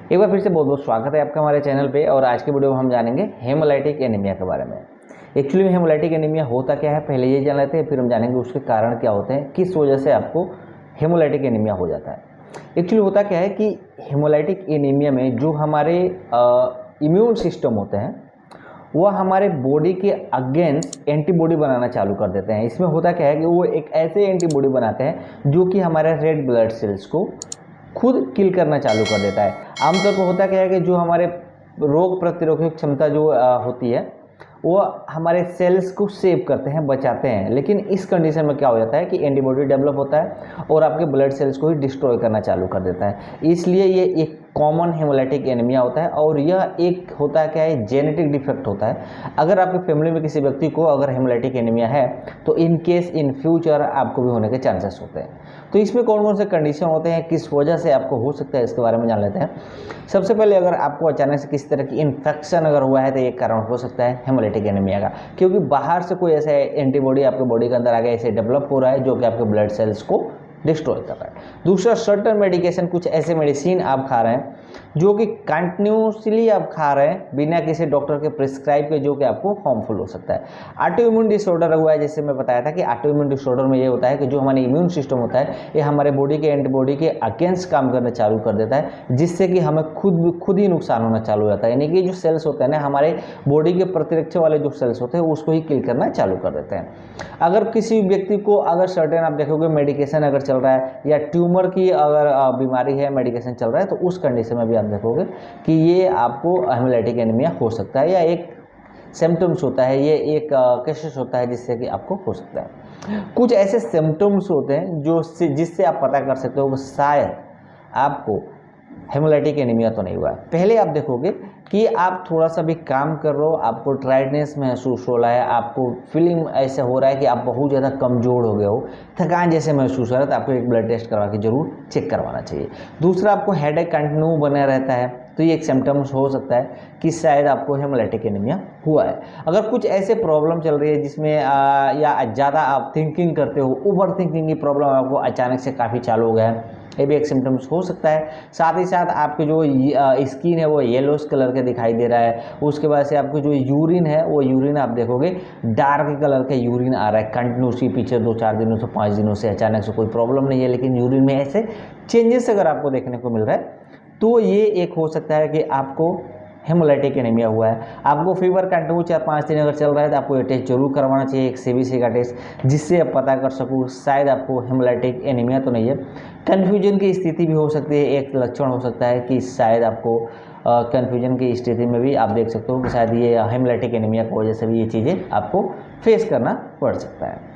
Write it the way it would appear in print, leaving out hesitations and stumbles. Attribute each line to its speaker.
Speaker 1: एक बार फिर से बहुत बहुत स्वागत है आपका हमारे चैनल पे। और आज के वीडियो में हम जानेंगे हेमोलाइटिक एनीमिया के बारे में। एक्चुअली में हेमोलाइटिक एनीमिया होता क्या है पहले ये जान लेते हैं, फिर हम जानेंगे उसके कारण क्या होते हैं, किस वजह से आपको हेमोलाइटिक एनीमिया हो जाता है। एक्चुअली होता क्या है कि हेमोलाइटिक एनीमिया में जो हमारे इम्यून सिस्टम होते हैं वह हमारे बॉडी के अगेंस्ट एंटीबॉडी बनाना चालू कर देते हैं। इसमें होता क्या है कि वो एक ऐसे एंटीबॉडी बनाते हैं जो कि हमारे रेड ब्लड सेल्स को खुद किल करना चालू कर देता है। आमतौर पर होता क्या है कि जो हमारे रोग प्रतिरोधक क्षमता जो होती है वो हमारे सेल्स को सेव करते हैं, बचाते हैं, लेकिन इस कंडीशन में क्या हो जाता है कि एंटीबॉडी डेवलप होता है और आपके ब्लड सेल्स को ही डिस्ट्रॉय करना चालू कर देता है। इसलिए ये एक कॉमन हेमोलाइटिक एनीमिया होता है और यह एक होता है क्या है, जेनेटिक डिफेक्ट होता है। अगर आपके फैमिली में किसी व्यक्ति को अगर हेमोलाइटिक एनीमिया है तो इन केस इन फ्यूचर आपको भी होने के चांसेस होते हैं। तो इसमें कौन कौन से कंडीशन होते हैं, किस वजह से आपको हो सकता है, इसके बारे में जान लेते हैं। सबसे पहले अगर आपको अचानक से किसी तरह की इन्फेक्शन अगर हुआ है तो एक कारण हो सकता है हेमोलाइटिक एनीमिया का, क्योंकि बाहर से कोई ऐसा एंटीबॉडी आपके बॉडी के अंदर आ गया, ऐसे डेवलप हो रहा है जो कि आपके ब्लड सेल्स को डिस्ट्रॉय कर रहा है। दूसरा, सर्टेन मेडिकेशन, कुछ ऐसे मेडिसिन आप खा रहे हैं जो कि कंटिन्यूसली आप खा रहे हैं बिना किसी डॉक्टर के प्रिस्क्राइब के, जो कि आपको हार्मफुल हो सकता है। ऑटो इम्यून डिसऑर्डर हुआ है, जैसे मैं बताया था कि ऑटो इम्यून डिसऑर्डर में ये होता है कि जो हमारे इम्यून सिस्टम होता है ये हमारे बॉडी के एंटीबॉडी के अगेंस्ट काम करना चालू कर देता है, जिससे कि हमें खुद ही नुकसान होना चालू हो जाता है। यानी कि जो सेल्स होते हैं ना, हमारे बॉडी के प्रतिरक्षा वाले जो सेल्स होते हैं उसको ही किल करना चालू कर देते हैं। अगर किसी व्यक्ति को अगर सर्टेन आप देखोगे मेडिकेशन अगर चल रहा है या ट्यूमर की अगर बीमारी है, मेडिकेशन चल रहा है, तो उस कंडीशन में भी आप देखोगे कि ये आपको हेमोलाइटिक एनीमिया हो सकता है, या एक सिम्टम्स होता है, ये एक केसेस होता है जिससे कि आपको हो सकता है। कुछ ऐसे सिम्टम्स होते हैं जो जिससे आप पता कर सकते हो कि शायद आपको हेमोलाइटिक एनीमिया तो नहीं हुआ है। पहले आप देखोगे कि आप थोड़ा सा भी काम कर रहे हो, आपको टायर्डनेस महसूस हो रहा है, आपको फीलिंग ऐसे हो रहा है कि आप बहुत ज़्यादा कमज़ोर हो गए हो, थकान जैसे महसूस हो रहा है, तो आपको एक ब्लड टेस्ट करवा के जरूर चेक करवाना चाहिए। दूसरा, आपको हेडेक कंटिन्यू बना रहता है, तो ये एक सिम्टम्स हो सकता है कि शायद आपको हेमोलाइटिक एनीमिया हुआ है। अगर कुछ ऐसे प्रॉब्लम चल रही है जिसमें या ज़्यादा आप थिंकिंग करते हो, ओवर थिंकिंग की प्रॉब्लम आपको अचानक से काफ़ी चालू हो गया है, ये भी एक सिम्टम्स हो सकता है। साथ ही साथ आपके जो स्किन है वो येलोस कलर के दिखाई दे रहा है। उसके बाद से आपको जो यूरिन है वो यूरिन आप देखोगे डार्क कलर का यूरिन आ रहा है कंटिन्यूसली, पीछे 2-4 दिनों से 5 दिनों से अचानक से कोई प्रॉब्लम नहीं है, लेकिन यूरिन में ऐसे चेंजेस अगर आपको देखने को मिल रहा है तो ये एक हो सकता है कि आपको हेमोलाइटिक एनीमिया हुआ है। आपको फीवर कंटिन्यू 4-5 दिन अगर चल रहा है तो आपको ये टेस्ट जरूर करवाना चाहिए, एक सीबीसी का टेस्ट, जिससे आप पता कर सको शायद आपको हेमोलाइटिक एनीमिया तो नहीं है। कन्फ्यूजन की स्थिति भी हो सकती है, एक लक्षण हो सकता है कि शायद आपको कन्फ्यूजन की स्थिति में भी आप देख सकते हो कि शायद ये हेमोलाइटिक एनीमिया की वजह से भी ये चीज़ें आपको फेस करना पड़ सकता है।